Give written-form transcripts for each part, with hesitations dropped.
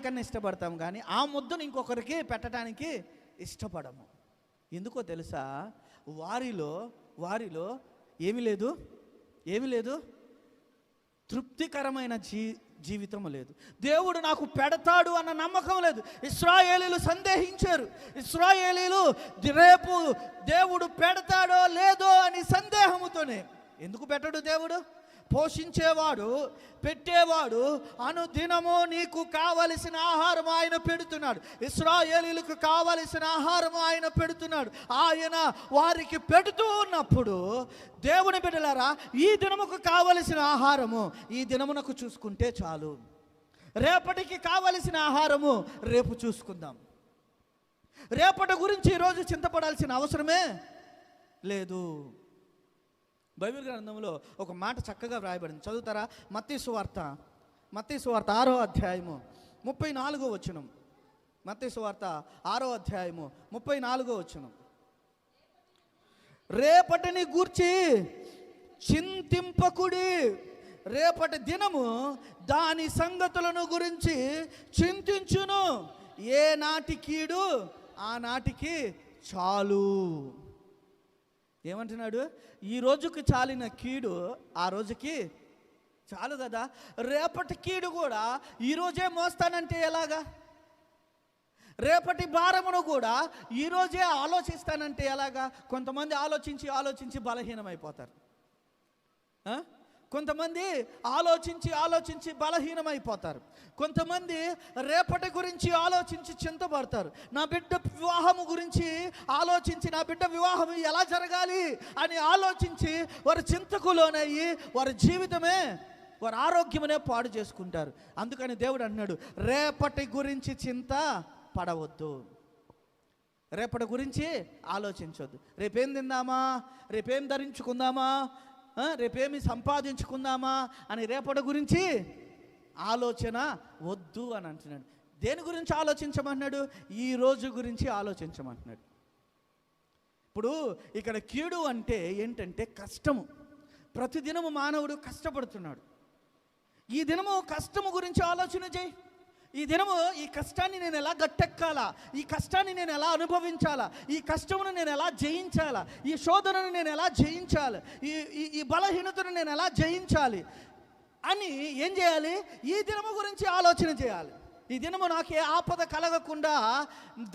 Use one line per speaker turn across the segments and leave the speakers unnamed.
కన్నా ఇష్టపడతాం, కానీ ఆ ముద్దను ఇంకొకరికి పెట్టడానికి ఇష్టపడము. ఎందుకో తెలుసా? వారిలో ఏమి లేదు, తృప్తికరమైన జీవితం లేదు. దేవుడు నాకు పెడతాడు అన్న నమ్మకం లేదు. ఇశ్రాయేలీలు సందేహించారు. ఇశ్రాయేలీలు రేపు దేవుడు పెడతాడో లేదో అని సందేహముతోనే. ఎందుకు పెట్టడు దేవుడు? పోషించేవాడు, పెట్టేవాడు, అనుదినము నీకు కావలసిన ఆహారం ఆయన పెడుతున్నాడు. ఇశ్రాయేలీలకు కావలసిన ఆహారం ఆయన పెడుతున్నాడు. ఆయన వారికి పెడుతూ ఉన్నప్పుడు, దేవుని బిడ్డలారా, ఈ దినముకు కావలసిన ఆహారము ఈ దినమునకు చూసుకుంటే చాలు. రేపటికి కావలసిన ఆహారము రేపు చూసుకుందాం. రేపటి గురించి ఈరోజు చింతపడాల్సిన అవసరమే లేదు. బైబిల్ గ్రంథంలో ఒక మాట చక్కగా వ్రాయబడింది, చదువుతారా? మత్తయి సువార్త 6వ అధ్యాయము 34వ వచనం. మత్తయి సువార్త 6వ అధ్యాయము 34వ వచనం. రేపటిని గూర్చి చింతింపకుడి, రేపటి దినము దాని సంగతులను గురించి చింతించును, ఏ నాటి కీడు ఆ నాటికి చాలు. ఏమంటున్నాడు? ఈ రోజుకి చాలిన కీడు ఆ రోజుకి చాలు కదా. రేపటి కీడు కూడా ఈరోజే మోస్తానంటే ఎలాగా? రేపటి భారమును కూడా ఈరోజే ఆలోచిస్తానంటే ఎలాగా? కొంతమంది ఆలోచించి బలహీనమైపోతారు. కొంతమంది ఆలోచించి బలహీనమైపోతారు. కొంతమంది రేపటి గురించి ఆలోచించి చింతపడతారు. నా బిడ్డ వివాహము గురించి ఆలోచించి, నా బిడ్డ వివాహం ఎలా జరగాలి అని ఆలోచించి వారి చింతకు లోనయ్యి వారి జీవితమే, వారి ఆరోగ్యమనే పాడు చేసుకుంటారు. అందుకని దేవుడు అన్నాడు, రేపటి గురించి చింత పడవద్దు, రేపటి గురించి ఆలోచించవద్దు. రేపేం తిందామా, రేపేం ధరించుకుందామా, రేపేమి సంపాదించుకుందామా అని రేపటి గురించి ఆలోచన వద్దు అని అంటున్నాడు. దేని గురించి ఆలోచించమన్నాడు? ఈ రోజు గురించి ఆలోచించమంటున్నాడు. ఇప్పుడు ఇక్కడ కీడు అంటే ఏంటంటే కష్టము. ప్రతిదినము మానవుడు కష్టపడుతున్నాడు. ఈ దినము కష్టము గురించి ఆలోచన చేయి. ఈ దినము ఈ కష్టాన్ని నేను ఎలా గట్టెక్కాలా, ఈ కష్టాన్ని నేను ఎలా అనుభవించాలా, ఈ కష్టమును నేను ఎలా జయించాలా, ఈ శోధనను నేను ఎలా జయించాలి, ఈ బలహీనతను నేను ఎలా జయించాలి అని ఏం చేయాలి? ఈ దినము గురించి ఆలోచన చేయాలి. ఈ దినము నాకు ఏ ఆపద కలగకుండా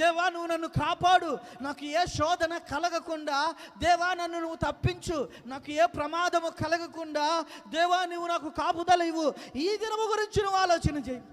దేవా నువ్వు నన్ను కాపాడు, నాకు ఏ శోధన కలగకుండా దేవా నన్ను నువ్వు తప్పించు, నాకు ఏ ప్రమాదము కలగకుండా దేవా నువ్వు నాకు కాపుదల ఇవ్వు. ఈ దినము గురించి నువ్వు ఆలోచన చేయి.